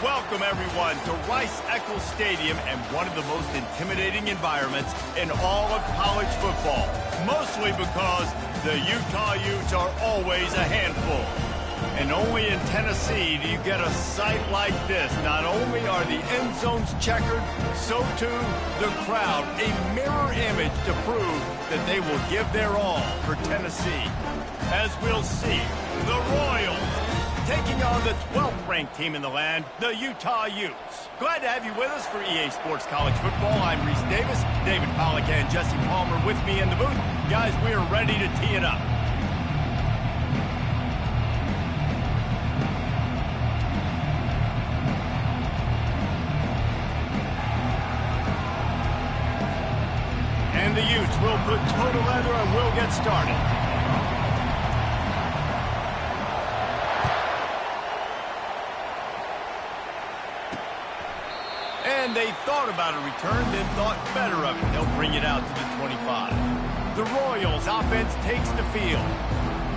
Welcome, everyone, to Rice-Eccles Stadium and one of the most intimidating environments in all of college football, mostly because the Utah Utes are always a handful. And only in Tennessee do you get a sight like this. Not only are the end zones checkered, so too the crowd, a mirror image to prove that they will give their all for Tennessee. As we'll see, the Royals taking on the 12th ranked team in the land, the Utah Utes. Glad to have you with us for EA Sports College Football. I'm Reese Davis, David Pollack and Jesse Palmer with me in the booth. Guys, we are ready to tee it up. And the Utes will put total leather and we'll get started. And they thought about a return, then thought better of it. They'll bring it out to the 25. The Royals offense takes the field.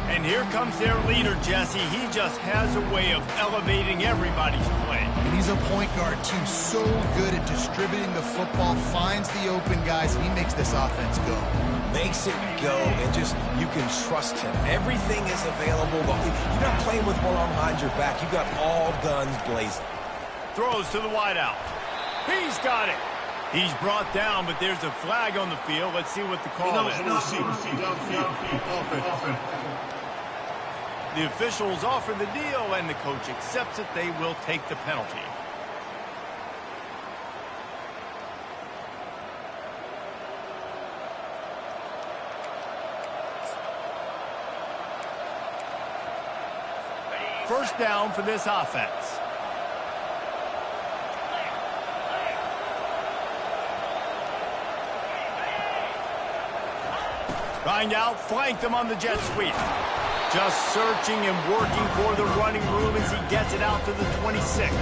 And here comes their leader, Jesse. He just has a way of elevating everybody's play. And he's a point guard, too. So good at distributing the football, finds the open guys, and he makes this offense go. Makes it go, and just, you can trust him. Everything is available. You're not playing with one arm behind your back. You've got all guns blazing. Throws to the wideout. He's got it. He's brought down, but there's a flag on the field. Let's see what the call is. The officials offer the deal, and the coach accepts it. They will take the penalty. First down for this offense. Trying to outflank them on the jet sweep. Just searching and working for the running room as he gets it out to the 26.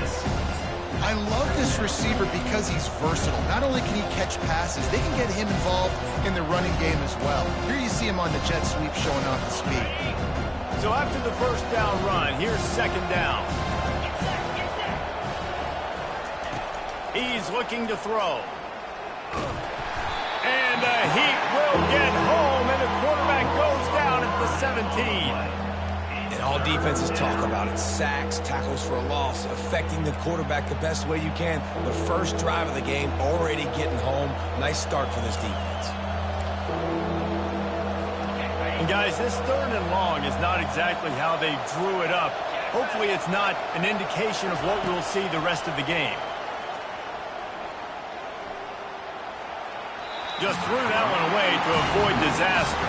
I love this receiver because he's versatile. Not only can he catch passes, they can get him involved in the running game as well. Here you see him on the jet sweep showing off the speed. So after the first down run, here's second down. He's looking to throw. And the Heat will get home, and the quarterback goes down at the 17. And all defenses talk about it. Sacks, tackles for a loss, affecting the quarterback the best way you can. The first drive of the game, already getting home. Nice start for this defense. And guys, this third and long is not exactly how they drew it up. Hopefully it's not an indication of what we'll see the rest of the game. Just threw that one away to avoid disaster.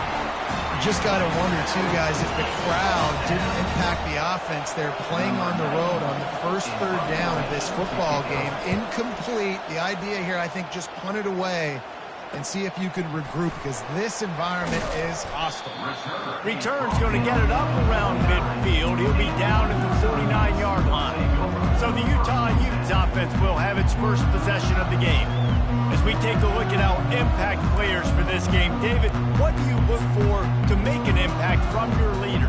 Just got to wonder, too, guys, if the crowd didn't impact the offense. They're playing on the road on the first third down of this football game. Incomplete. The idea here, I think, just punt it away and see if you could regroup, because this environment is hostile. Return's going to get it up around midfield. He'll be down at the 49-yard line. So the Utah Utes offense will have its first possession of the game. As we take a look at our impact players for this game, David, what do you look for to make an impact from your leaders?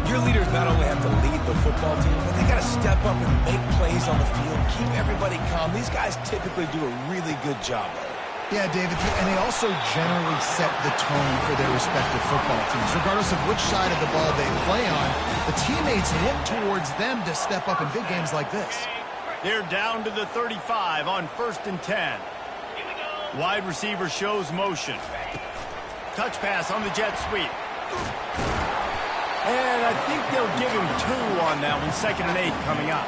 Your leaders not only have to lead the football team, but they got to step up and make plays on the field, keep everybody calm. These guys typically do a really good job of it. Yeah, David, and they also generally set the tone for their respective football teams. Regardless of which side of the ball they play on, the teammates look towards them to step up in big games like this. They're down to the 35 on 1st and 10. Wide receiver shows motion. Touch pass on the jet sweep. And I think they'll give him 2 on that one. 2nd and 8 coming up.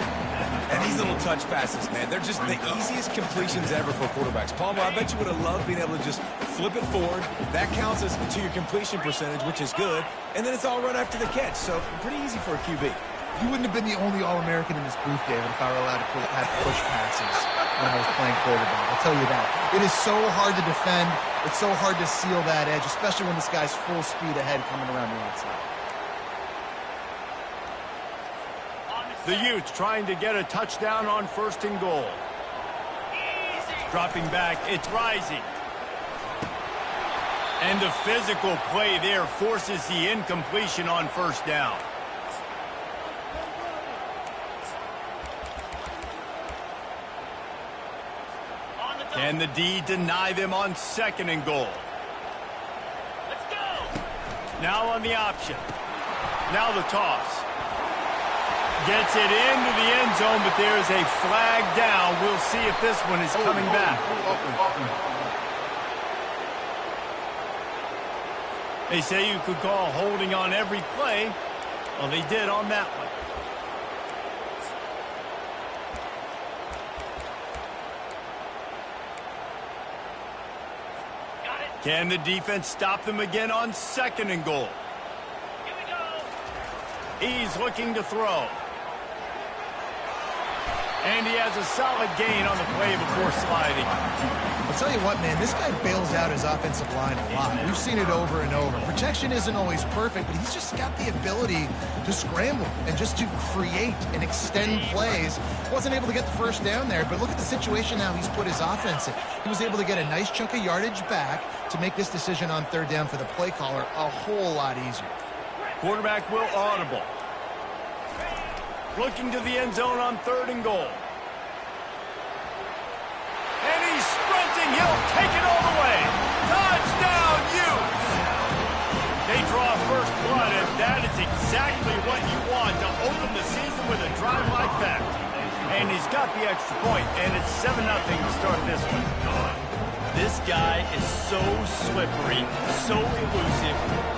And these little touch passes, man, they're just the easiest completions ever for quarterbacks. Palmer, I bet you would have loved being able to just flip it forward. That counts as to your completion percentage, which is good. And then it's all run after the catch. So pretty easy for a QB. You wouldn't have been the only All-American in this booth, David, if I were allowed to have push passes when I was playing quarterback. I'll tell you that. It is so hard to defend. It's so hard to seal that edge, especially when this guy's full speed ahead coming around the outside. The Utes trying to get a touchdown on 1st and goal. Dropping back, it's rising. And the physical play there forces the incompletion on 1st down. Can the D deny them on 2nd and goal? Let's go. Now on the option. Now the toss. Gets it into the end zone, but there is a flag down. We'll see if this one is coming back. They say you could call holding on every play. Well, they did on that one. Can the defense stop them again on 2nd and goal? Here we go. He's looking to throw. And he has a solid gain on the play before sliding. I'll tell you what, man, this guy bails out his offensive line a lot. We've seen it over and over. Protection isn't always perfect, but he's just got the ability to scramble and just to create and extend plays. Wasn't able to get the first down there, but look at the situation now he's put his offense in. He was able to get a nice chunk of yardage back to make this decision on 3rd down for the play caller a whole lot easier. Quarterback will audible. Looking to the end zone on 3rd and goal. And he's sprinting. He'll take it all the way. Touchdown, Utes! They draw first blood, and that is exactly what you want to open the season with a drive like that. And he's got the extra point, and it's 7-0 to start this one. This guy is so slippery, so elusive.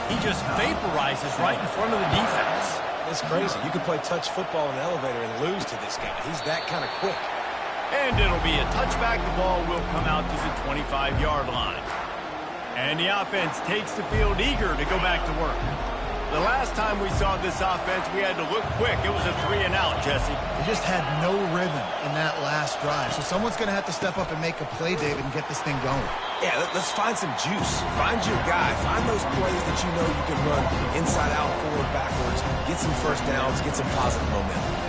He just vaporizes right in front of the defense. It's crazy. You could play touch football in an elevator and lose to this guy. He's that kind of quick. And it'll be a touchback. The ball will come out to the 25-yard line. And the offense takes the field eager to go back to work. The last time we saw this offense, we had to look quick. It was a 3-and-out, Jesse. They just had no rhythm in that last drive. So someone's going to have to step up and make a play, David, and get this thing going. Yeah, let's find some juice. Find your guy. Find those plays that you know you can run inside out, forward, backwards. Get some first downs. Get some positive momentum.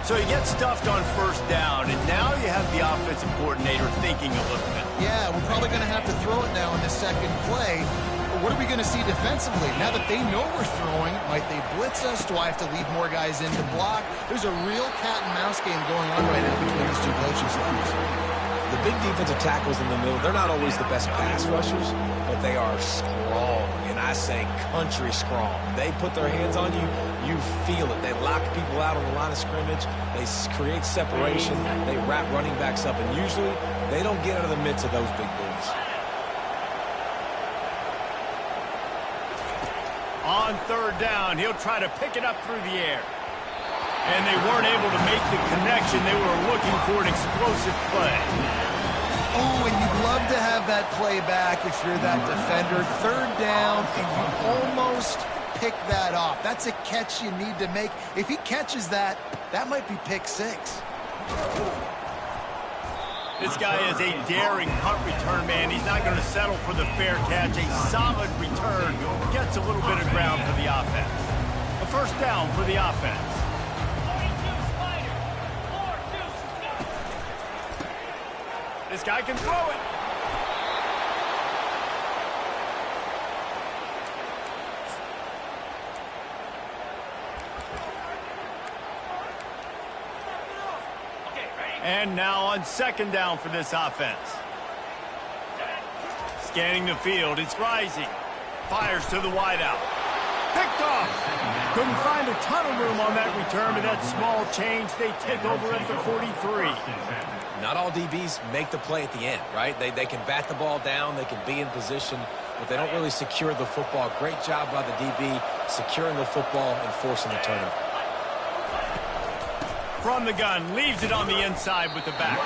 So you get stuffed on 1st down, and now you have the offensive coordinator thinking a little bit. Yeah, we're probably going to have to throw it now in the 2nd play. But what are we going to see defensively? Now that they know we're throwing, might they blitz us? Do I have to leave more guys in to block? There's a real cat and mouse game going on right now between these two coaching staffs. The big defensive tackles in the middle, they're not always the best pass rushers, but they are strong, and I say country strong. They put their hands on you, you feel it. They lock people out on the line of scrimmage. They create separation. They wrap running backs up, and usually they don't get out of the midst of those big boys. On 3rd down, he'll try to pick it up through the air. And they weren't able to make the connection. They were looking for an explosive play. Oh, and you'd love to have that play back if you're that defender. 3rd down, and you almost pick that off. That's a catch you need to make. If he catches that, that might be pick 6. This guy is a daring punt return man. He's not going to settle for the fair catch. A solid return gets a little bit of ground for the offense. A 1st down for the offense. This guy can throw it. And now on 2nd down for this offense. Scanning the field, it's rising. Fires to the wideout. Picked off. Couldn't find a ton of room on that return, but that small change, they take over at the 43. Not all DBs make the play at the end, right? They can bat the ball down, they can be in position, but they don't really secure the football. Great job by the DB securing the football and forcing the turnover. From the gun, leaves it on the inside with the back.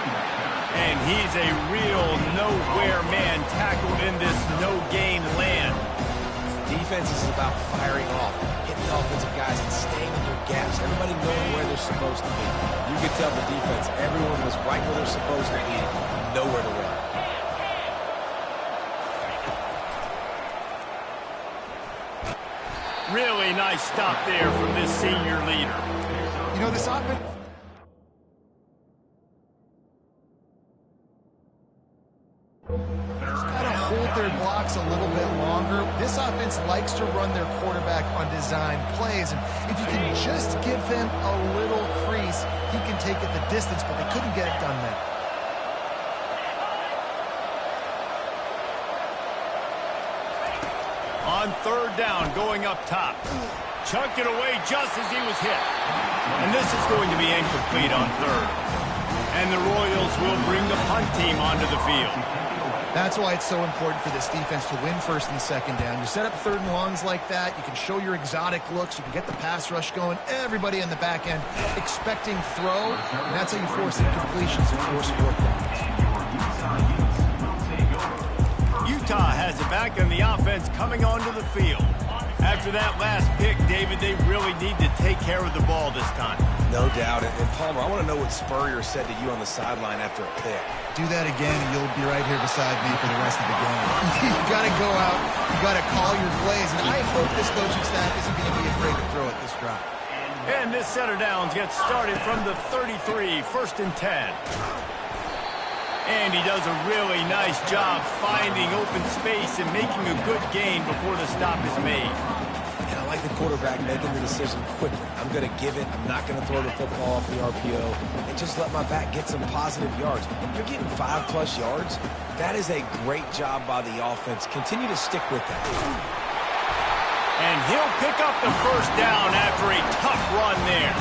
And he's a real nowhere man tackled in this no-gain land. Defense is about firing off, hitting the offensive guys and staying in their gaps. Everybody knowing where they're supposed to be. You could tell the defense, everyone was right where they're supposed to be, nowhere to run. Really nice stop there from this senior leader. You know, this offense... their blocks a little bit longer. This offense likes to run their quarterback on design plays, and if you can just give him a little crease, he can take it the distance, but they couldn't get it done there. On third down, going up top. Chunked it away just as he was hit. And this is going to be incomplete on third. And the Royals will bring the punt team onto the field. That's why it's so important for this defense to win first and second down. You set up third and longs like that. You can show your exotic looks. You can get the pass rush going. Everybody on the back end expecting throw. And that's how you force incompletions and force fourth downs. Utah has it back and the offense coming onto the field. After that last pick, David, they really need to take care of the ball this time. No doubt. And Palmer, I want to know what Spurrier said to you on the sideline after a pick. Do that again, and you'll be right here beside me for the rest of the game. You got to go out. You got to call your plays. And I hope this coaching staff isn't going to be afraid to throw it this drive. And this set of downs gets started from the 33, 1st and 10. And he does a really nice job finding open space and making a good gain before the stop is made. And I like the quarterback making the decision quickly. I'm going to give it. I'm not going to throw the football off the RPO and just let my back get some positive yards. You're getting 5+ yards. That is a great job by the offense. Continue to stick with that. And he'll pick up the first down after a tough run there.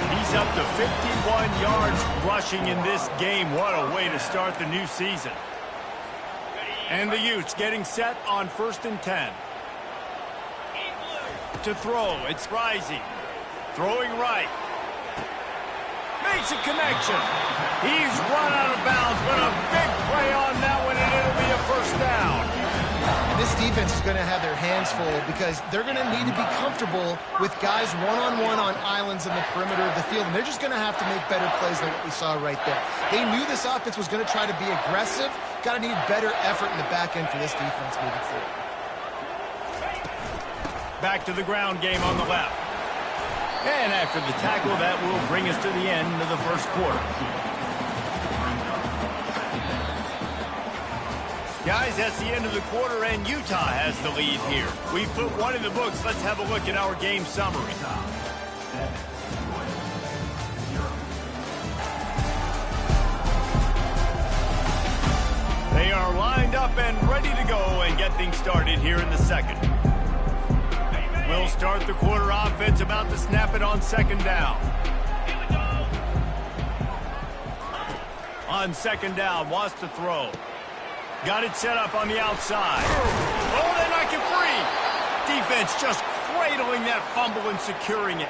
He's up to 51 yards rushing in this game. What a way to start the new season. And the Utes getting set on 1st and 10. To throw, it's Rising. Throwing right. Makes a connection. He's run out of bounds, but a big play on that one, and it'll be a first down. And this defense is going to have their hands full because they're going to need to be comfortable with guys one-on-one on islands in the perimeter of the field, and they're just going to have to make better plays than what we saw right there. They knew this offense was going to try to be aggressive. Got to need better effort in the back end for this defense moving forward. Back to the ground game on the left. And after the tackle, that will bring us to the end of the first quarter. Guys, that's the end of the quarter, and Utah has the lead here. We've put one in the books. Let's have a look at our game summary. They are lined up and ready to go and get things started here in the second. We'll start the quarter offense, about to snap it on 2nd down. On 2nd down, wants to throw. Got it set up on the outside. Oh, they knock it free. Defense just cradling that fumble and securing it.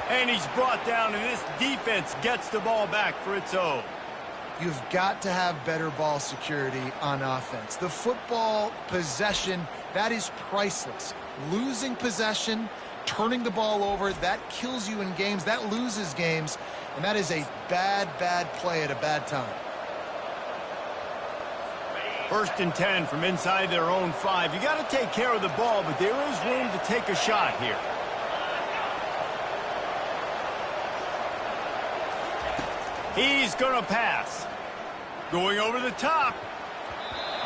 And he's brought down, and this defense gets the ball back for its own. You've got to have better ball security on offense. The football possession, that is priceless. Losing possession, turning the ball over, that kills you in games, that loses games, and that is a bad, bad play at a bad time. 1st and 10 from inside their own 5. You got to take care of the ball, but there is room to take a shot here. He's going to pass. Going over the top.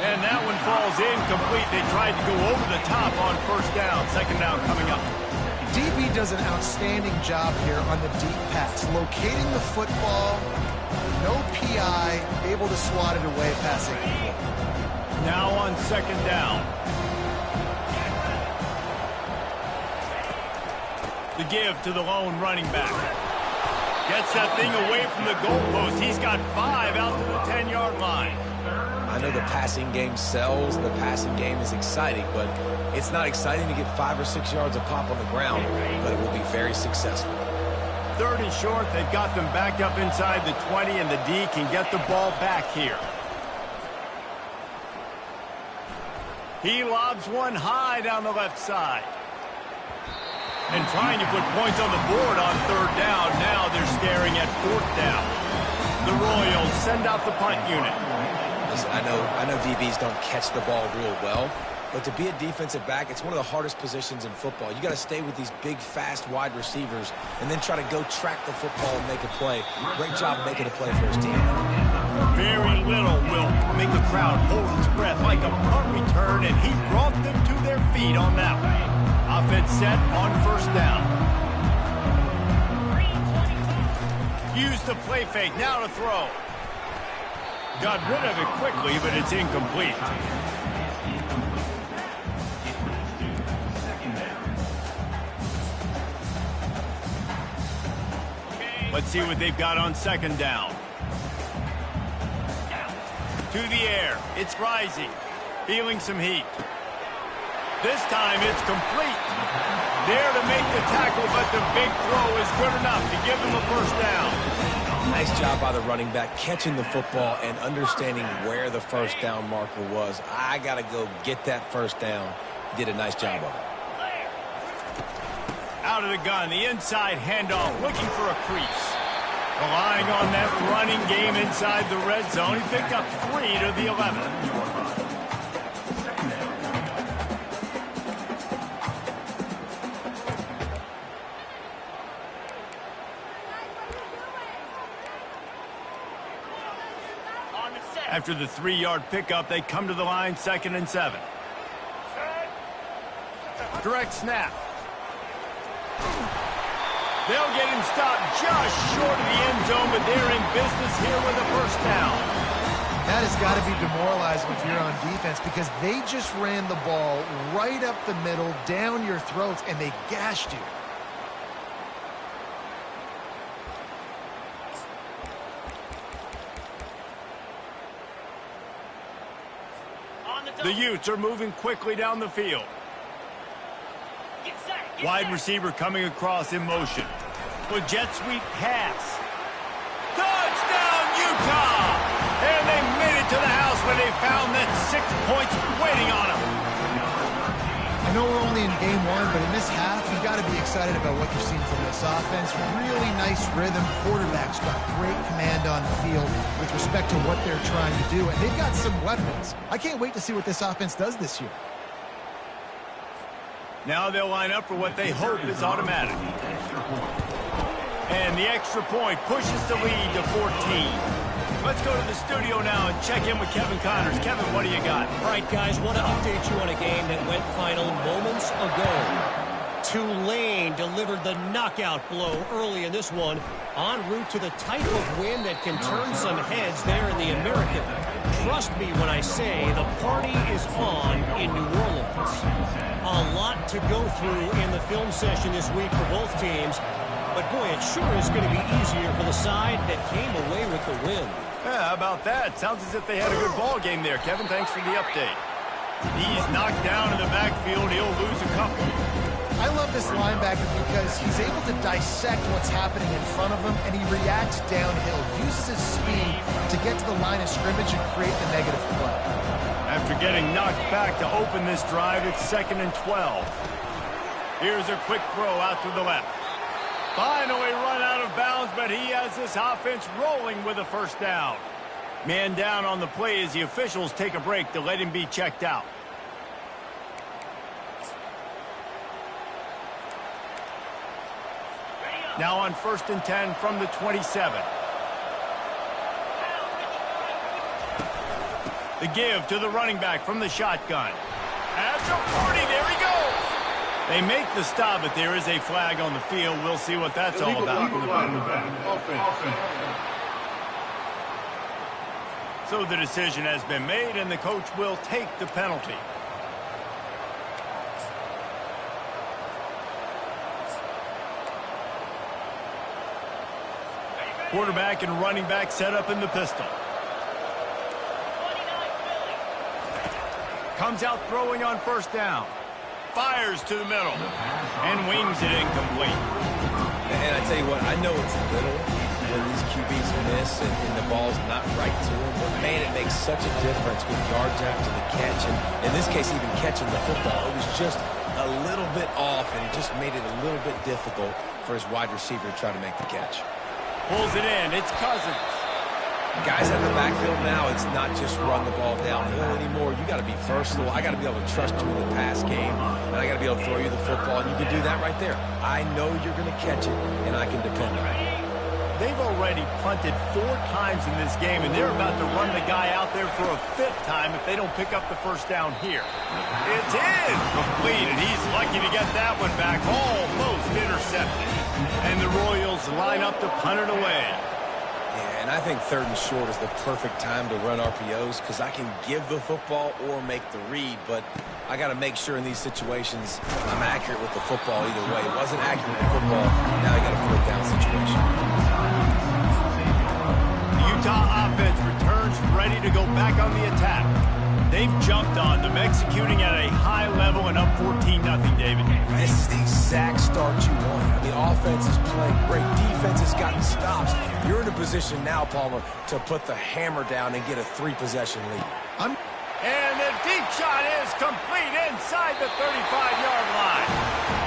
And that one falls incomplete. They tried to go over the top on 1st down. 2nd down coming up. DB does an outstanding job here on the deep pass. Locating the football, no PI, able to swat it away passing. Now on 2nd down. The give to the lone running back. Gets that thing away from the goalpost. He's got 5 out to the 10-yard line. I know the passing game sells, the passing game is exciting, but it's not exciting to get 5 or 6 yards a pop on the ground, but it will be very successful. 3rd and short, they've got them back up inside the 20, and the D can get the ball back here. He lobs one high down the left side. And trying to put points on the board on 3rd down. Now they're staring at 4th down. The Royals send out the punt unit. Listen, I know DBs don't catch the ball real well, but to be a defensive back, it's one of the hardest positions in football. You got to stay with these big, fast, wide receivers and then try to go track the football and make a play. Great job making a play for his team. Very little will make the crowd hold its breath like a punt return, and he brought them to their feet on that one. Offense set on 1st down. Use the play fake, now to throw. Got rid of it quickly, but it's incomplete. Let's see what they've got on second down. To the air. It's rising. Feeling some heat. This time it's complete. There to make the tackle, but the big throw is good enough to give them a first down. Nice job by the running back catching the football and understanding where the first down marker was. I got to go get that first down. He did a nice job of it. Out of the gun, the inside handoff, looking for a crease. Relying on that running game inside the red zone. He picked up 3 to the 11. After the 3-yard pickup, they come to the line, 2nd and 7. Direct snap. They'll get him stopped just short of the end zone, but they're in business here with a first down. That has got to be demoralizing if you're on defense because they just ran the ball right up the middle, down your throats, and they gashed you. The Utes are moving quickly down the field. Wide receiver coming across in motion. With jet sweep pass. Touchdown, Utah! And they made it to the house where they found that 6 points waiting on them. I know we're only in game 1, but in this half, you've got to be excited about what you're seeing from this offense. Really nice rhythm. Quarterback's got great command on the field with respect to what they're trying to do, and they've got some weapons. I can't wait to see what this offense does this year. Now they'll line up for what they hope is automatic. And the extra point pushes the lead to 14. Let's go to the studio now and check in with Kevin Connors. Kevin, what do you got? All right, guys, want to update you on a game that went final moments ago. Tulane delivered the knockout blow early in this one, en route to the type of win that can turn some heads there in the American. Trust me when I say the party is on in New Orleans. A lot to go through in the film session this week for both teams, but boy, it sure is going to be easier for the side that came away with the win. Yeah, how about that? Sounds as if they had a good ball game there. Kevin, thanks for the update. He's knocked down in the backfield. He'll lose a couple. I love this linebacker because he's able to dissect what's happening in front of him, and he reacts downhill, uses his speed to get to the line of scrimmage and create the negative play. After getting knocked back to open this drive, it's 2nd and 12. Here's a quick throw out to the left. Finally run out of bounds, but he has this offense rolling with a first down. Man down on the play as the officials take a break to let him be checked out. Now on 1st and 10 from the 27. The give to the running back from the shotgun. After 40, there he goes. They make the stop, but there is a flag on the field. We'll see what that's all about. So the decision has been made, and the coach will take the penalty. Quarterback and running back set up in the pistol. Comes out throwing on 1st down. Fires to the middle and wings it incomplete. And I tell you what, I know it's little when these QBs miss and the ball's not right to them, but man, it makes such a difference with yards after the catch. And in this case, even catching the football, it was just a little bit off, and it just made it a little bit difficult for his wide receiver to try to make the catch. Pulls it in. It's Cousins. Guys out of the backfield now, it's not just run the ball downhill anymore. You got to be versatile. I got to be able to trust you in the pass game, and I got to be able to throw you the football, and you can do that right there. I know you're going to catch it, and I can depend on it. They've already punted 4 times in this game, and they're about to run the guy out there for a 5th time if they don't pick up the first down here. It's in! Complete, and he's lucky to get that one back. Almost intercepted. And the Royals line up to punt it away. Yeah, and I think 3rd and short is the perfect time to run RPOs because I can give the football or make the read, but I got to make sure in these situations I'm accurate with the football either way. It wasn't accurate with the football, now you got a 4th down situation. ready to go back on the attack. They've jumped on them, executing at a high level and up 14-0, David. This is the exact start you want. I mean, offense is playing great. Defense has gotten stops. You're in a position now, Palmer, to put the hammer down and get a 3-possession lead. And the deep shot is complete inside the 35-yard line.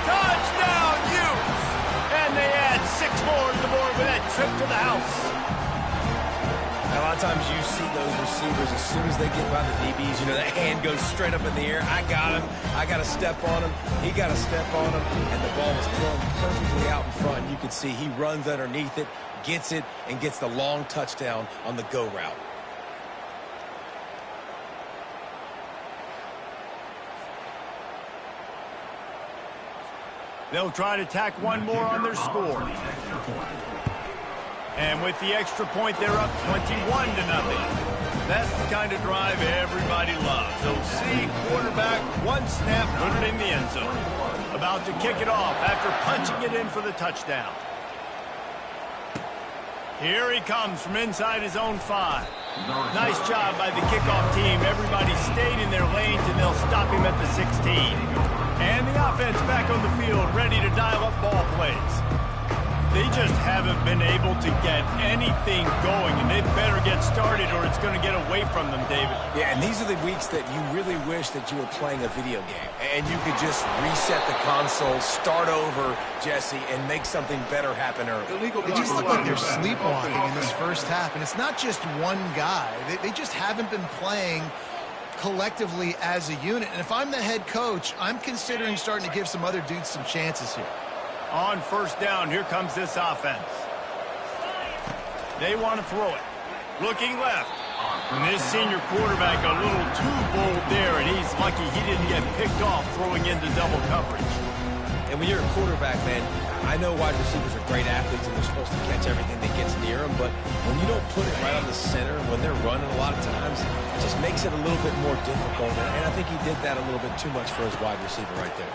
Touchdown, Utes! And they add 6 more to the board with that trip to the house. A lot of times you see those receivers, as soon as they get by the DBs, you know, that hand goes straight up in the air. I got him. I got to step on him. He got to step on him. And the ball was thrown perfectly out in front. You can see he runs underneath it, gets it, and gets the long touchdown on the go route. They'll try to tack one more on their score. And with the extra point, they're up 21-0. That's the kind of drive everybody loves. So see quarterback, one snap, put it in the end zone. About to kick it off after punching it in for the touchdown. Here he comes from inside his own 5. Nice job by the kickoff team. Everybody stayed in their lanes, and they'll stop him at the 16. And the offense back on the field, ready to dial up ball plays. They just haven't been able to get anything going, and they better get started or it's going to get away from them, David. Yeah, and these are the weeks that you really wish that you were playing a video game, and you could just reset the console, start over, Jesse, and make something better happen early. They just look like they're sleepwalking in this first half, and it's not just one guy. They just haven't been playing collectively as a unit, and if I'm the head coach, I'm considering starting to give some other dudes some chances here. On first down, here comes this offense. They want to throw it. Looking left. And this senior quarterback a little too bold there, and he's lucky he didn't get picked off throwing into double coverage. And when you're a quarterback, man, I know wide receivers are great athletes and they're supposed to catch everything that gets near them, but when you don't put it right on the center, when they're running a lot of times, it just makes it a little bit more difficult. And I think he did that a little bit too much for his wide receiver right there.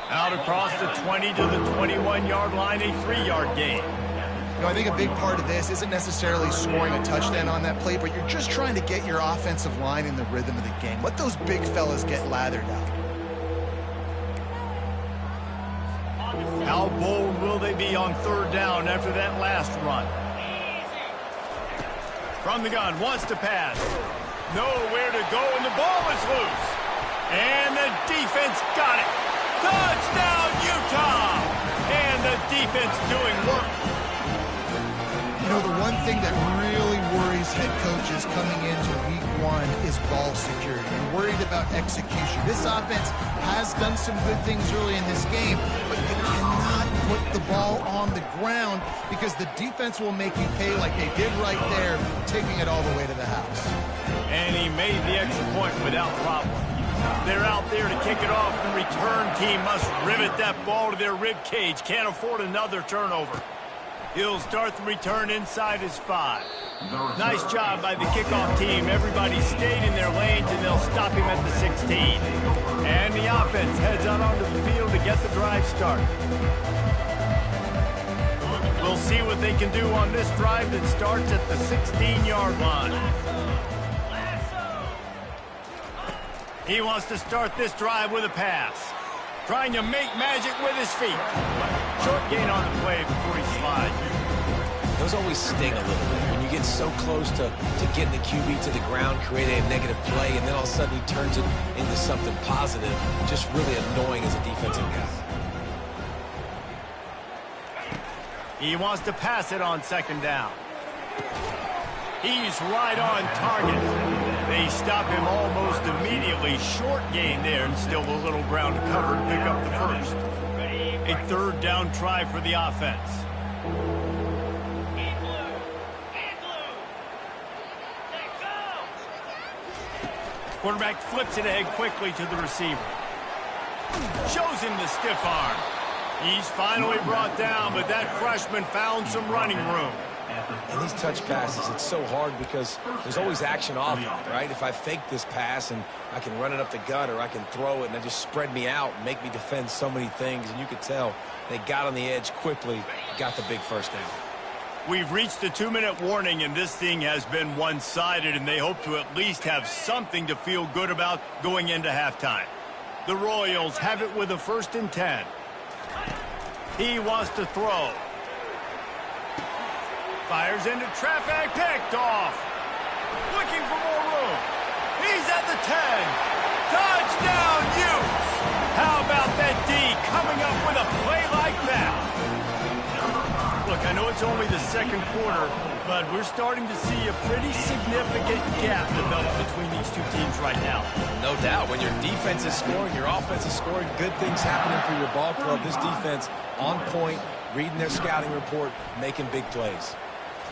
Out across the 20 to the 21-yard line, a 3-yard gain. You know, I think a big part of this isn't necessarily scoring a touchdown on that play, but you're just trying to get your offensive line in the rhythm of the game. Let those big fellas get lathered out. How bold will they be on third down after that last run? From the gun, wants to pass. Nowhere to go, and the ball is loose. And the defense got it. Touchdown, Utah! And the defense doing work. You know, the one thing that really worries head coaches coming into week 1 is ball security and worried about execution. This offense has done some good things early in this game, but you cannot put the ball on the ground because the defense will make you pay like they did right there, taking it all the way to the house. And he made the extra point without problem. They're out there to kick it off. The return team must rivet that ball to their rib cage. Can't afford another turnover. He'll start the return inside his 5. Nice job by the kickoff team. Everybody stayed in their lanes, and they'll stop him at the 16. And the offense heads out onto the field to get the drive started. We'll see what they can do on this drive that starts at the 16-yard line. He wants to start this drive with a pass. Trying to make magic with his feet. Short gain on the play before he slides. Those always sting a little bit. When you get so close to getting the QB to the ground, creating a negative play, and then all of a sudden he turns it into something positive. Just really annoying as a defensive guy. He wants to pass it on second down. He's right on target. They stop him almost immediately. Short gain there, and still a little ground to cover to pick up the first. A third down try for the offense. Quarterback flips it ahead quickly to the receiver. Shows him the stiff arm. He's finally brought down, but that freshman found some running room. And these touch passes, it's so hard because there's always action off of it, right? If I fake this pass and I can run it up the gut, or I can throw it and it just spread me out and make me defend so many things. And you could tell they got on the edge quickly, got the big first down. We've reached the 2-minute warning, and this thing has been one-sided, and they hope to at least have something to feel good about going into halftime. The Royals have it with a 1st and 10. He wants to throw. Fires into traffic, picked off. Looking for more room. He's at the 10. Touchdown, Utes! How about that D coming up with a play like that? Look, I know it's only the 2nd quarter, but we're starting to see a pretty significant gap develop between these two teams right now. No doubt. When your defense is scoring, your offense is scoring, good things happening for your ball club. This defense on point, reading their scouting report, making big plays.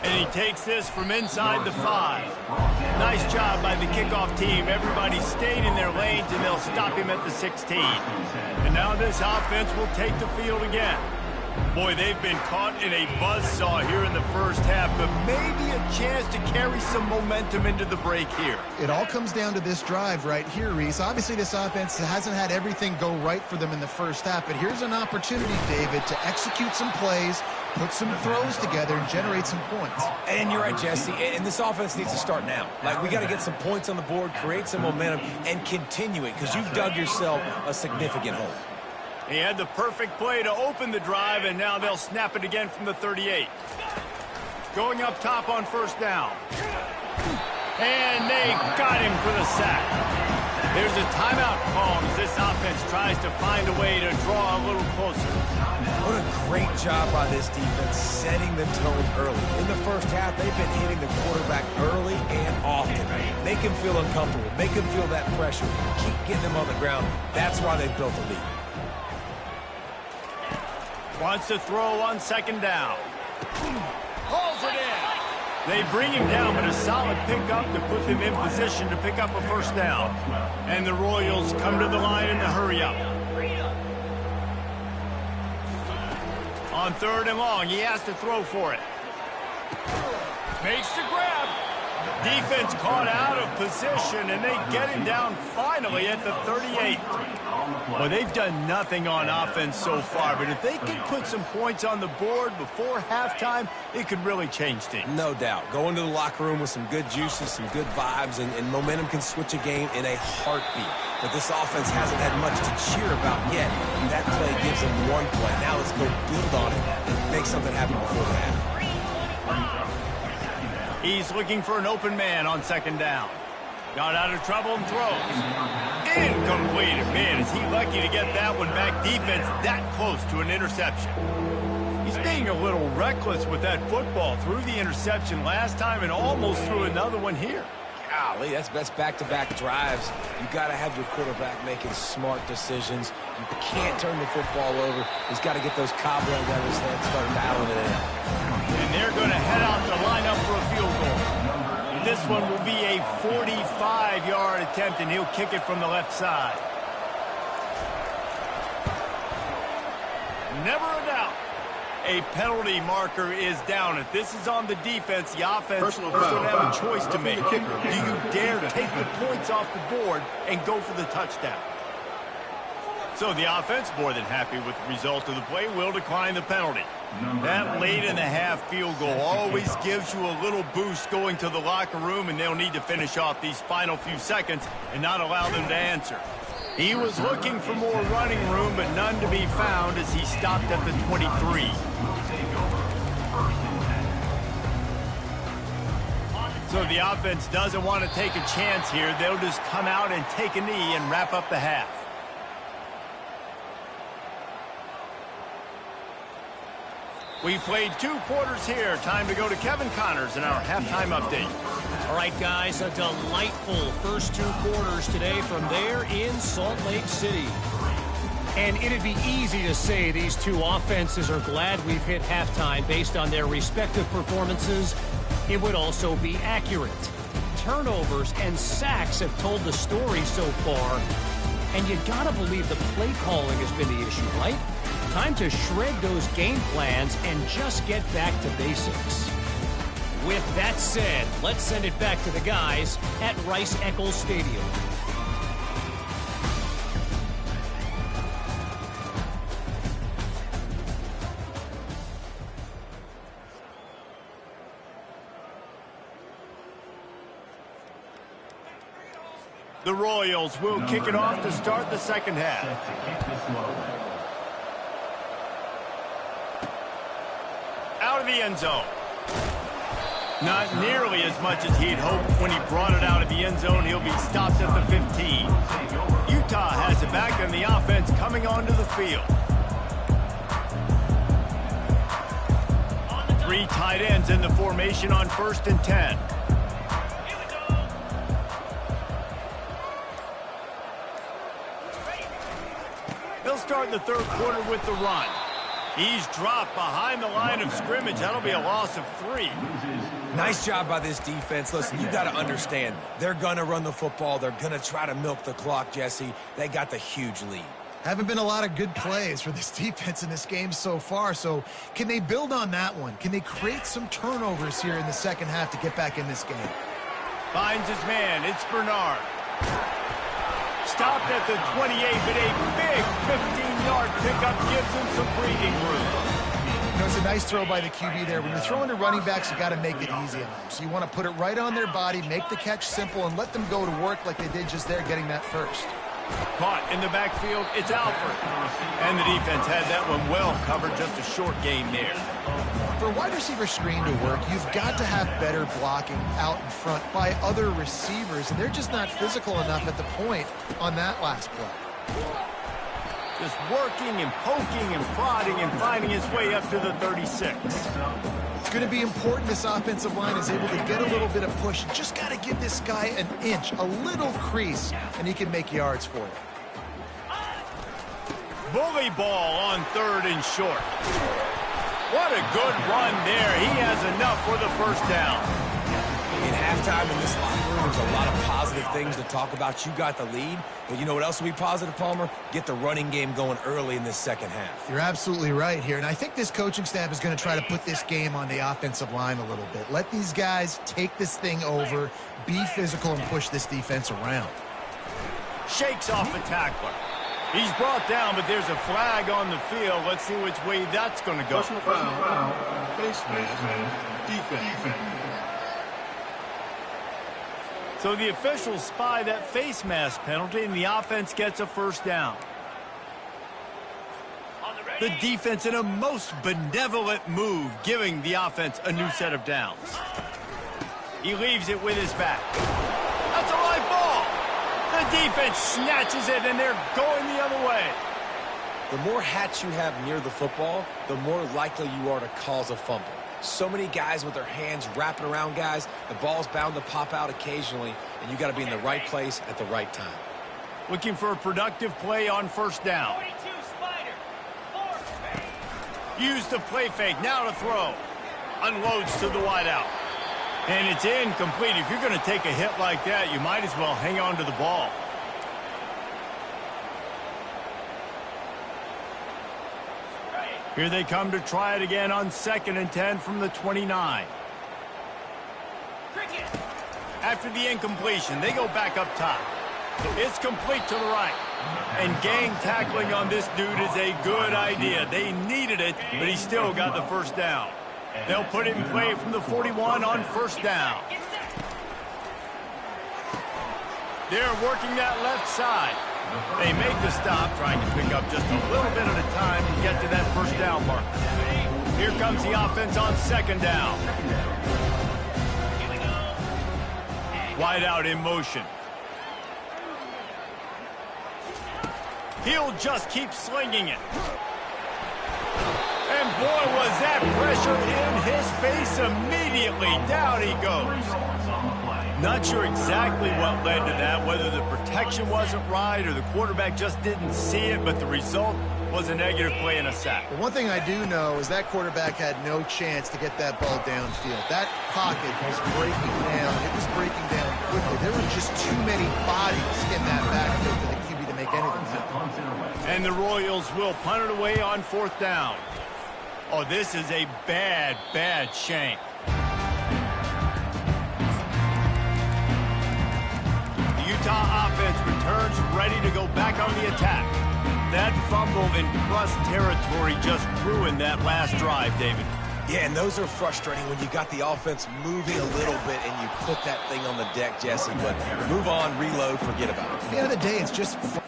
And he takes this from inside the 5. Nice job by the kickoff team. Everybody stayed in their lanes, and they'll stop him at the 16. And now this offense will take the field again. Boy, they've been caught in a buzzsaw here in the 1st half, but maybe a chance to carry some momentum into the break here. It all comes down to this drive right here, Reese. Obviously, this offense hasn't had everything go right for them in the 1st half, but here's an opportunity, David, to execute some plays, put some throws together, and generate some points. And you're right, Jesse, and this offense needs to start now. Like, we got to get some points on the board, create some momentum, and continue it, because you've dug yourself a significant hole. He had the perfect play to open the drive, and now they'll snap it again from the 38. Going up top on 1st down. And they got him for the sack. There's a timeout call as this offense tries to find a way to draw a little closer. What a great job by this defense setting the tone early. In the 1st half, they've been hitting the quarterback early and often. Make him feel uncomfortable. Make him feel that pressure. Keep getting them on the ground. That's why they've built the lead. Wants to throw on 2nd down. Hauls it in. They bring him down, but a solid pickup to put them in position to pick up a 1st down. And the Royals come to the line in the hurry-up. On 3rd and long, he has to throw for it. Makes the grab. Defense caught out of position, and they get him down finally at the 38. Well, they've done nothing on offense so far, but if they can put some points on the board before halftime, it could really change things. No doubt. Go into the locker room with some good juices, some good vibes, and momentum can switch a game in a heartbeat. But this offense hasn't had much to cheer about yet. That play gives them one play. Now let's go build on it and make something happen before the half. He's looking for an open man on 2nd down. Got out of trouble and throws. Incomplete. Man, is he lucky to get that one back. Defense that close to an interception. He's being a little reckless with that football. Threw the interception last time and almost threw another one here. Golly, that's back-to-back drives. You got to have your quarterback making smart decisions. You can't turn the football over. He's got to get those cobwebs out of his head, start battling it in. And they're going to head out to line up for a field goal. This one will be a 45-yard attempt, and he'll kick it from the left side. Never a doubt. A penalty marker is down. If this is on the defense, the offense doesn't have a choice to make. Do you dare take the points off the board and go for the touchdown? So the offense, more than happy with the result of the play, will decline the penalty. That late in the half field goal always gives you a little boost going to the locker room, and they'll need to finish off these final few seconds and not allow them to answer. He was looking for more running room, but none to be found as he stopped at the 23. So the offense doesn't want to take a chance here. They'll just come out and take a knee and wrap up the half. We played 2 quarters here. Time to go to Kevin Connors in our halftime update. All right, guys, a delightful first 2 quarters today from there in Salt Lake City. And it'd be easy to say these two offenses are glad we've hit halftime based on their respective performances. It would also be accurate. Turnovers and sacks have told the story so far. And you gotta believe the play calling has been the issue, right? Time to shred those game plans and just get back to basics. With that said, let's send it back to the guys at Rice-Eccles Stadium. The Royals will kick it off to start the second half. Out of the end zone. Not nearly as much as he'd hoped when he brought it out of the end zone. He'll be stopped at the 15. Utah has it back, and the offense coming onto the field. 3 tight ends in the formation on 1st and 10. They'll start in the 3rd quarter with the run. He's dropped behind the line of scrimmage. That'll be a loss of 3. Nice job by this defense. Listen, you got to understand, they're going to run the football. They're going to try to milk the clock, Jesse. They got the huge lead. Haven't been a lot of good plays for this defense in this game so far, so can they build on that one? Can they create some turnovers here in the second half to get back in this game? Finds his man. It's Bernard. Stopped at the 28, but a big 15-yard pickup gives him some breathing room. You know, it's a nice throw by the QB there. When you're throwing to running backs, you got to make it easy on them. So you want to put it right on their body, make the catch simple, and let them go to work like they did just there, getting that first. Caught in the backfield, it's Alford. And the defense had that one well covered, just a short gain there. For a wide receiver screen to work, you've got to have better blocking out in front by other receivers, and they're just not physical enough at the point on that last play. Just working and poking and prodding and finding his way up to the 36. It's going to be important this offensive line is able to get a little bit of push. You just got to give this guy an inch, a little crease, and he can make yards for you. Bully ball on 3rd and short. What a good run there. He has enough for the first down. In halftime in this locker room, there's a lot of positive things to talk about. You got the lead, but you know what else will be positive, Palmer? Get the running game going early in this second half. You're absolutely right here, and I think this coaching staff is going to try to put this game on the offensive line a little bit. Let these guys take this thing over, be physical, and push this defense around. Shakes off the tackler. He's brought down, but there's a flag on the field. Let's see which way that's going to go. Personal foul, face mask, defense. So the officials spy that face mask penalty, and the offense gets a first down. The defense in a most benevolent move, giving the offense a new set of downs. He leaves it with his back. That's a live ball. The defense snatches it, and they're going the other way. The more hats you have near the football, the more likely you are to cause a fumble. So many guys with their hands wrapping around guys, the ball's bound to pop out occasionally, and you got to be in the right place at the right time. Looking for a productive play on first down. Use the play fake, now to throw. Unloads to the wideout. And it's incomplete. If you're going to take a hit like that, you might as well hang on to the ball. Here they come to try it again on 2nd and 10 from the 29. After the incompletion, they go back up top. It's complete to the right. And gang tackling on this dude is a good idea. They needed it, but he still got the first down. They'll put it in play from the 41 on first down. They're working that left side. They make the stop, trying to pick up just a little bit at a time to get to that first down mark. Here comes the offense on 2nd down. Wide out in motion. He'll just keep slinging it. And boy, was that pressure in his face immediately. Down he goes. Not sure exactly what led to that, whether the protection wasn't right or the quarterback just didn't see it, but the result was a negative play and a sack. But one thing I do know is that quarterback had no chance to get that ball downfield. That pocket was breaking down. It was breaking down quickly. There were just too many bodies in that backfield for the QB to make anything happen. And the Royals will punt it away on 4th down. Oh, this is a bad, bad shank. The Utah offense returns ready to go back on the attack. That fumble in plus territory just ruined that last drive, David. Yeah, and those are frustrating when you got the offense moving a little bit and you put that thing on the deck, Jesse. But move on, reload, forget about it. At the end of the day, it's just fun.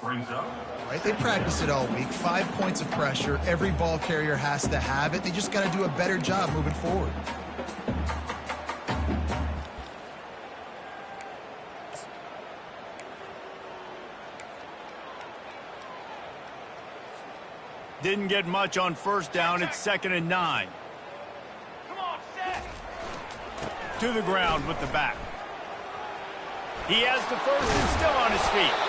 Brings up. Right? They practice it all week. 5 points of pressure. Every ball carrier has to have it. They just got to do a better job moving forward. Didn't get much on first down. It's 2nd and 9. Come on, set. To the ground with the back. He has the first and still on his feet.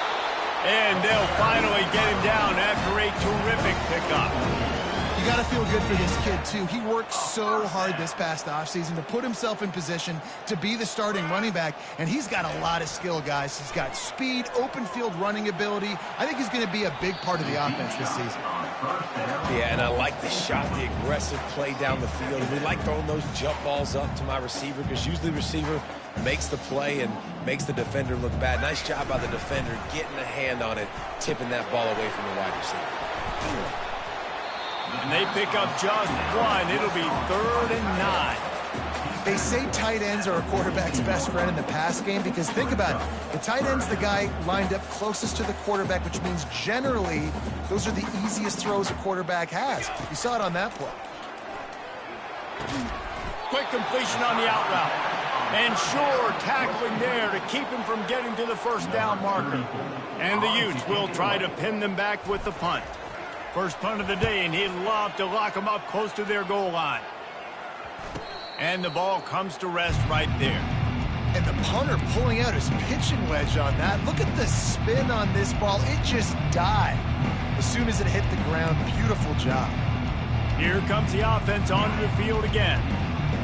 And they'll finally get him down after a terrific pickup. You got to feel good for this kid, too. He worked so hard this past offseason to put himself in position to be the starting running back, and he's got a lot of skill, guys. He's got speed, open field running ability. I think he's going to be a big part of the offense this season. Yeah, and I like the shot, the aggressive play down the field. We like throwing those jump balls up to my receiver because usually the receiver makes the play and makes the defender look bad. Nice job by the defender getting a hand on it, tipping that ball away from the wide receiver. And they pick up just one. It'll be 3rd and 9. They say tight ends are a quarterback's best friend in the pass game because think about it. The tight end's the guy lined up closest to the quarterback, which means generally those are the easiest throws a quarterback has. You saw it on that play. Quick completion on the out route. And sure, tackling there to keep him from getting to the first down marker. And the Utes will try to pin them back with the punt. First punt of the day, and he'd love to lock them up close to their goal line. And the ball comes to rest right there. And the punter pulling out his pitching wedge on that. Look at the spin on this ball. It just died as soon as it hit the ground. Beautiful job. Here comes the offense onto the field again.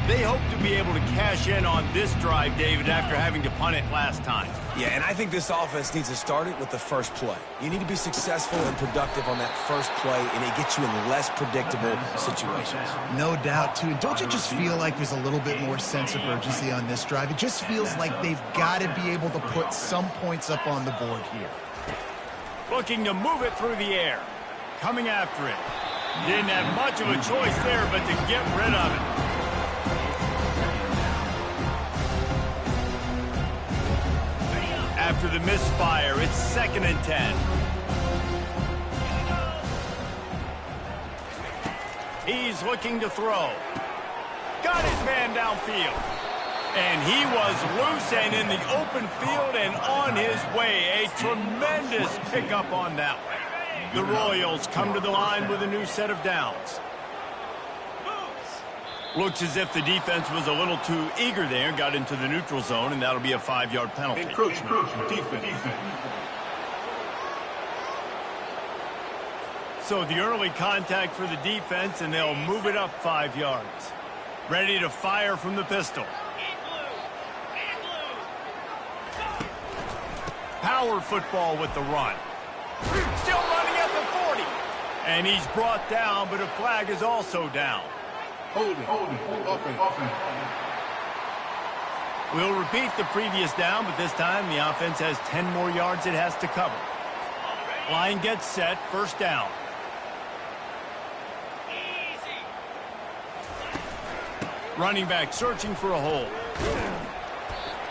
They hope to be able to cash in on this drive, David, after having to punt it last time. Yeah, and I think this offense needs to start it with the first play. You need to be successful and productive on that first play, and it gets you in less predictable situations. No doubt, too. And don't you just feel like there's a little bit more sense of urgency on this drive? It just feels like they've got to be able to put some points up on the board here. Looking to move it through the air. Coming after it. Didn't have much of a choice there, but to get rid of it. After the misfire, it's 2nd and 10. He's looking to throw. Got his man downfield. And he was loose and in the open field and on his way. A tremendous pickup on that one. The Royals come to the line with a new set of downs. Looks as if the defense was a little too eager there, got into the neutral zone, and that'll be a 5-yard penalty. Encroachment. Defense. So the early contact for the defense, and they'll move it up 5 yards. Ready to fire from the pistol. Power football with the run. Still running at the 40. And he's brought down, but a flag is also down. Holding. Offense. We'll repeat the previous down, but this time the offense has 10 more yards it has to cover. Line gets set, first down. Running back searching for a hole.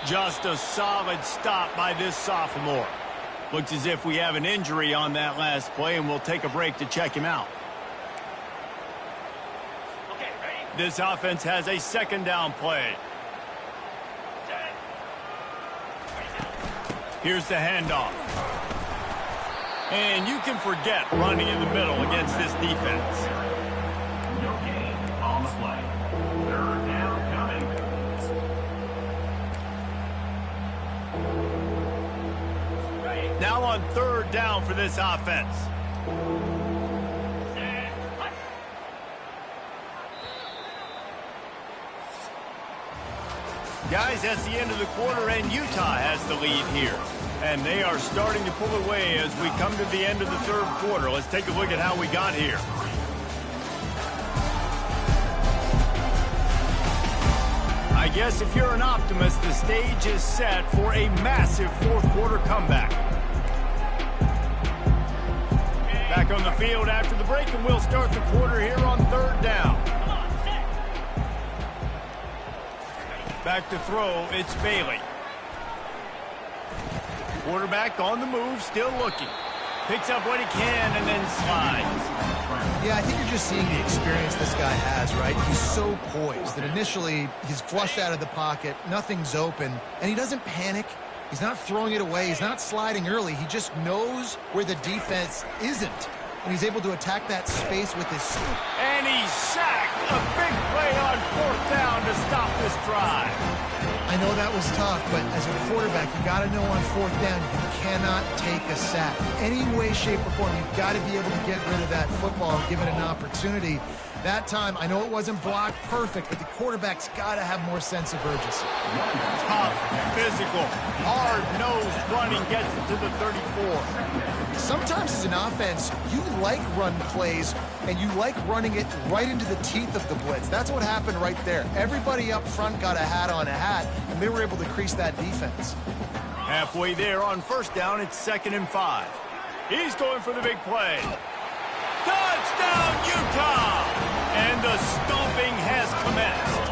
Just a solid stop by this sophomore. Looks as if we have an injury on that last play, and we'll take a break to check him out. This offense has a 2nd down play. Here's the handoff. And you can forget running in the middle against this defense. No gain on the play. 3rd down coming. Now on 3rd down for this offense. Guys, that's the end of the quarter, and Utah has the lead here. And they are starting to pull away as we come to the end of the third quarter. Let's take a look at how we got here. I guess if you're an optimist, the stage is set for a massive fourth quarter comeback. Back on the field after the break, and we'll start the quarter here on third down. Back to throw, it's Bailey. Quarterback on the move, still looking. Picks up what he can and then slides. Yeah, I think you're just seeing the experience this guy has, right? He's so poised that initially he's flushed out of the pocket, nothing's open, and he doesn't panic. He's not throwing it away. He's not sliding early. He just knows where the defense isn't, and he's able to attack that space with his scoop. And he's sacked. A big play on fourth down to stop this drive. I know that was tough, but as a quarterback, you got to know on fourth down, you cannot take a sack. Any way, shape, or form, you've got to be able to get rid of that football and give it an opportunity. That time, I know it wasn't blocked perfect, but the quarterback's got to have more sense of urgency. Tough, physical, hard-nosed running gets it to the 34. Sometimes as an offense, you like run plays, and you like running it right into the teeth of the blitz. That's what happened right there. Everybody up front got a hat on a hat, and they were able to crease that defense. Halfway there on first down, it's 2nd and 5. He's going for the big play. Touchdown, Utah! And the stomping has commenced.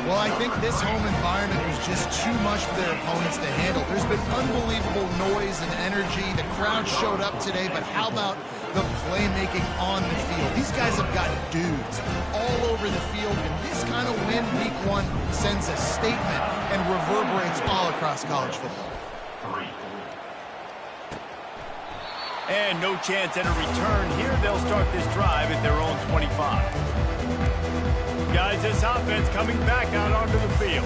Well, I think this home environment was just too much for their opponents to handle. There's been unbelievable noise and energy. The crowd showed up today, but how about the playmaking on the field? These guys have got dudes all over the field, and this kind of win week one sends a statement and reverberates all across college football. And no chance at a return here. They'll start this drive at their own 25. Guys, this offense coming back out onto the field.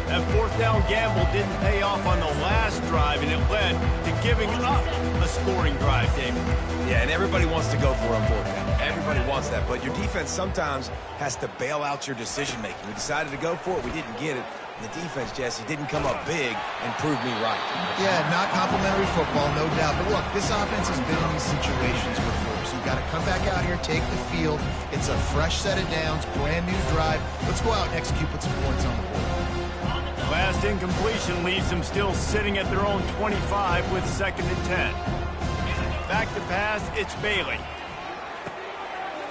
That fourth down gamble didn't pay off on the last drive, and it led to giving up a scoring drive, David. Yeah, and everybody wants to go for it on fourth down. Everybody wants that, but your defense sometimes has to bail out your decision-making. We decided to go for it. We didn't get it. The defense, Jesse, didn't come up big and prove me right. Yeah, not complimentary football, no doubt. But look, this offense has been in these situations before. So you've got to come back out here, take the field. It's a fresh set of downs, brand new drive. Let's go out and execute, put some points on the board. Last incompletion leaves them still sitting at their own 25 with 2nd and 10. Back to pass, it's Bailey.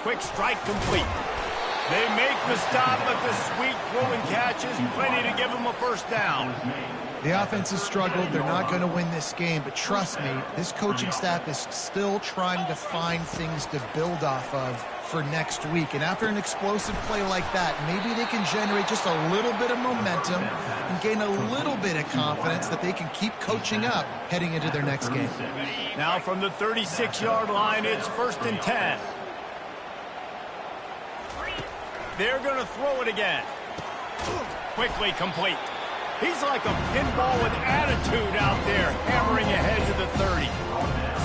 Quick strike complete. They make the stop, but the sweet throw and catch is plenty to give them a first down. The offense has struggled. They're not going to win this game, but trust me, this coaching staff is still trying to find things to build off of for next week. And after an explosive play like that, maybe they can generate just a little bit of momentum and gain a little bit of confidence that they can keep coaching up heading into their next game. Now from the 36-yard line, it's 1st and 10. They're going to throw it again. Quickly complete. He's like a pinball with attitude out there, hammering ahead to the 30.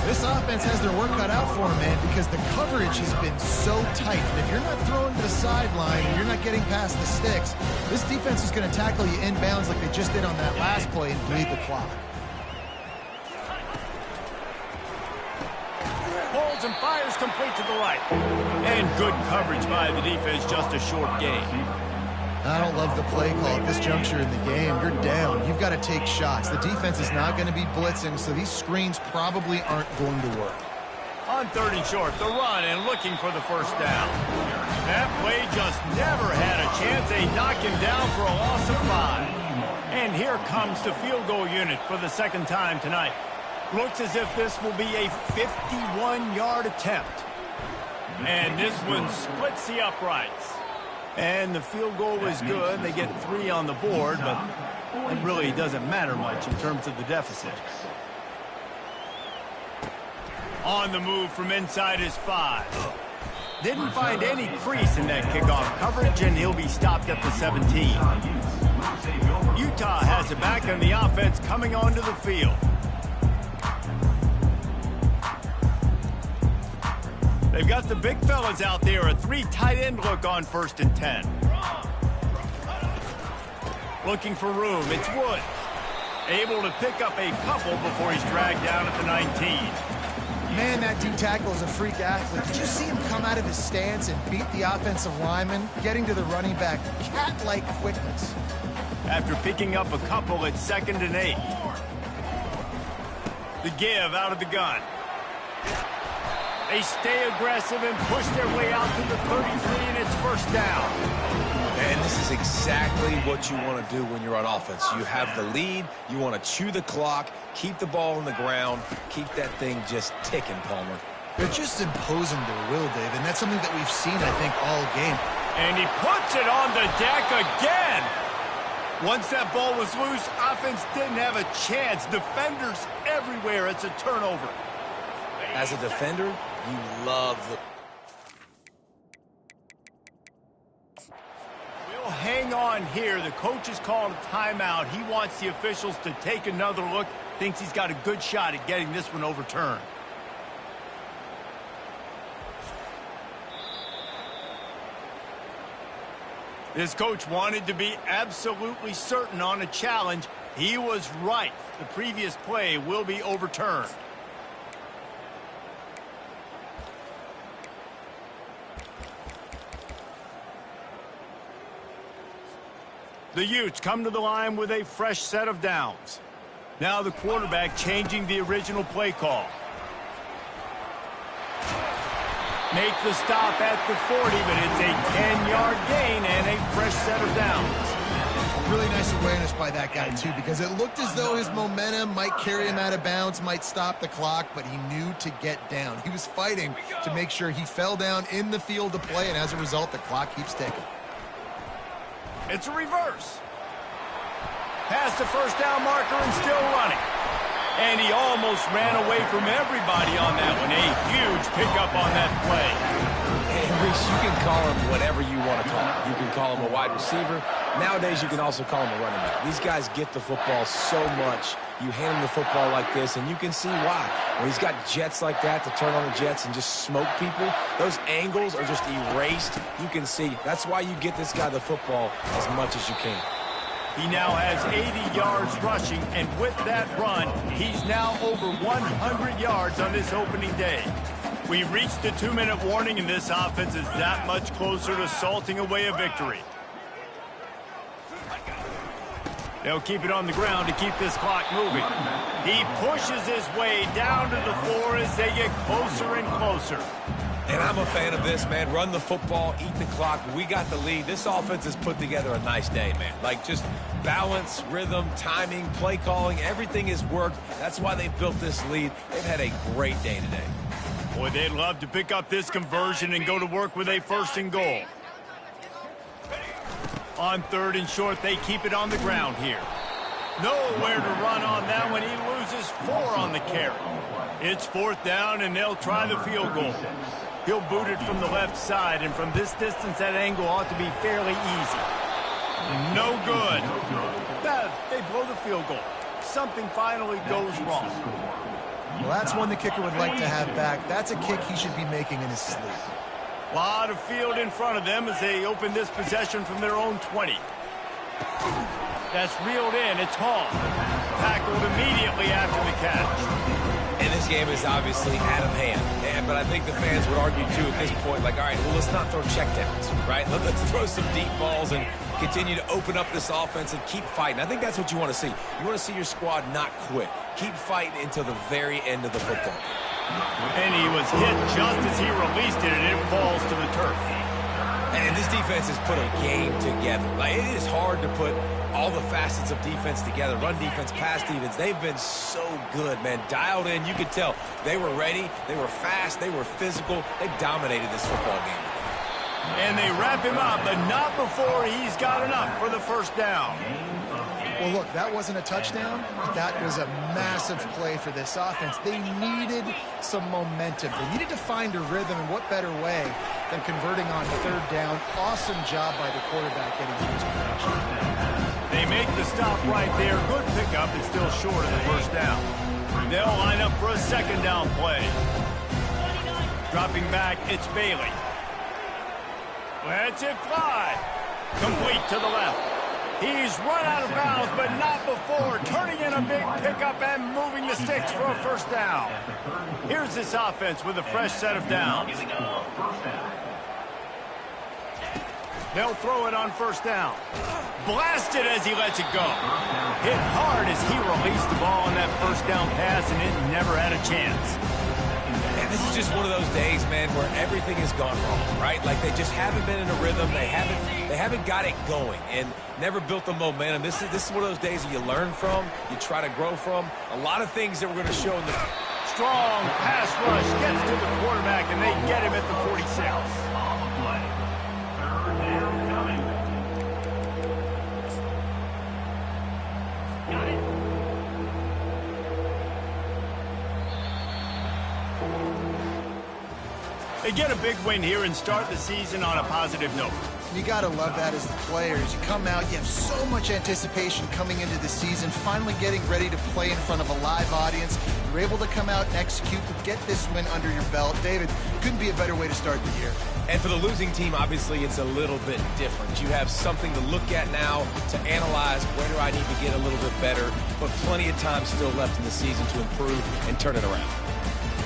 This offense has their work cut out for them, man, because the coverage has been so tight. And if you're not throwing to the sideline and you're not getting past the sticks, this defense is going to tackle you inbounds like they just did on that last play and bleed the clock. Holds and fires complete to the right. And good coverage by the defense, just a short gain. I don't love the play call at this juncture in the game. You're down. You've got to take shots. The defense is not going to be blitzing, so these screens probably aren't going to work. On 3rd and short, the run and looking for the first down. That play just never had a chance. They knock him down for a loss of 5. And here comes the field goal unit for the 2nd time tonight. Looks as if this will be a 51-yard attempt. And this one splits the uprights. And the field goal is good. They get 3 on the board, but it really doesn't matter much in terms of the deficit. On the move from inside his 5. Didn't find any crease in that kickoff coverage, and he'll be stopped at the 17. Utah has it back on the offense coming onto the field. They've got the big fellas out there, a 3 tight end look on 1st and 10. Looking for room, it's Wood. Able to pick up a couple before he's dragged down at the 19. Man, that D-tackle is a freak athlete. Did you see him come out of his stance and beat the offensive lineman, getting to the running back? Cat-like quickness. After picking up a couple at 2nd and 8. The give out of the gun. They stay aggressive and push their way out to the 33, and it's first down. And this is exactly what you want to do when you're on offense. You have the lead, you want to chew the clock, keep the ball on the ground, keep that thing just ticking, Palmer. They're just imposing their will, Dave, and that's something that we've seen, I think, all game. And he puts it on the deck again. Once that ball was loose, offense didn't have a chance. Defenders everywhere. It's a turnover. As a defender, you love the... We'll hang on here. The coach has called a timeout. He wants the officials to take another look. Thinks he's got a good shot at getting this one overturned. This coach wanted to be absolutely certain on a challenge. He was right. The previous play will be overturned. The Utes come to the line with a fresh set of downs. Now the quarterback changing the original play call. Make the stop at the 40, but it's a 10-yard gain and a fresh set of downs. Really nice awareness by that guy, too, because it looked as though his momentum might carry him out of bounds, might stop the clock, but he knew to get down. He was fighting to make sure he fell down in the field to play, and as a result, the clock keeps ticking. It's a reverse. Past the first down marker and still running. And he almost ran away from everybody on that one. A huge pickup on that play. And Reese, you can call him whatever you want to call him. You can call him a wide receiver. Nowadays, you can also call him a running back. These guys get the football so much. You hand him the football like this, and you can see why. When he's got jets like that to turn on the jets and just smoke people, those angles are just erased. You can see. That's why you get this guy the football as much as you can. He now has 80 yards rushing, and with that run, he's now over 100 yards on this opening day. We've reached the 2-minute warning, and this offense is that much closer to salting away a victory. They'll keep it on the ground to keep this clock moving. He pushes his way down to the floor as they get closer and closer. And I'm a fan of this, man. Run the football, eat the clock. We got the lead. This offense has put together a nice day, man. Like, just balance, rhythm, timing, play calling, everything has worked. That's why they built this lead. They've had a great day today. Boy, they'd love to pick up this conversion and go to work with a 1st and goal. On 3rd and short, they keep it on the ground here. Nowhere to run on that one. He loses 4 on the carry. It's 4th down, and they'll try the field goal. He'll boot it from the left side, and from this distance, that angle ought to be fairly easy. No good. They blow the field goal. Something finally goes wrong. Well, that's one the kicker would like to have back. That's a kick he should be making in his sleep. A lot of field in front of them as they open this possession from their own 20. That's reeled in. It's Hall. Tackled immediately after the catch. And this game is obviously out of hand. But I think the fans would argue, too, at this point, like, all right, well, let's not throw checkdowns, right? Let's throw some deep balls and continue to open up this offense and keep fighting. I think that's what you want to see. You want to see your squad not quit. Keep fighting until the very end of the football. And he was hit just as he released it, and it falls to the turf. And this defense has put a game together. Like, it is hard to put all the facets of defense together. Run defense, pass defense. They've been so good, man. Dialed in. You could tell they were ready. They were fast. They were physical. They dominated this football game. And they wrap him up, but not before he's got enough for the 1st down. Well, look, that wasn't a touchdown, but that was a massive play for this offense. They needed some momentum. They needed to find a rhythm, and what better way than converting on 3rd down. Awesome job by the quarterback getting to his production. They make the stop right there. Good pickup. It's still short of the 1st down. They'll line up for a 2nd down play. Dropping back, it's Bailey. Lets it fly. Complete to the left. He's run out of bounds, but not before. Turning in a big pickup and moving the sticks for a first down. Here's this offense with a fresh set of downs. They'll throw it on first down. Blasted as he lets it go. Hit hard as he released the ball on that first down pass, and it never had a chance. And this is just one of those days, man, where everything has gone wrong, right? Like they just haven't been in a rhythm. They haven't got it going and never built the momentum. This is one of those days that you learn from, you try to grow from. A lot of things that we're going to show in the strong pass rush gets to the quarterback, and they get him at the 46. On the play. Third down coming. Got it. They get a big win here and start the season on a positive note. You got to love that as the players. You come out, you have so much anticipation coming into the season, finally getting ready to play in front of a live audience. You're able to come out and execute, but get this win under your belt. David, couldn't be a better way to start the year. And for the losing team, obviously, it's a little bit different. You have something to look at now, to analyze where do I need to get a little bit better, but plenty of time still left in the season to improve and turn it around.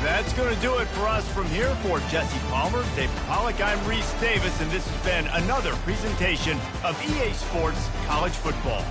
That's going to do it for us from here. For Jesse Palmer, David Pollack, I'm Reese Davis, and this has been another presentation of EA Sports College Football.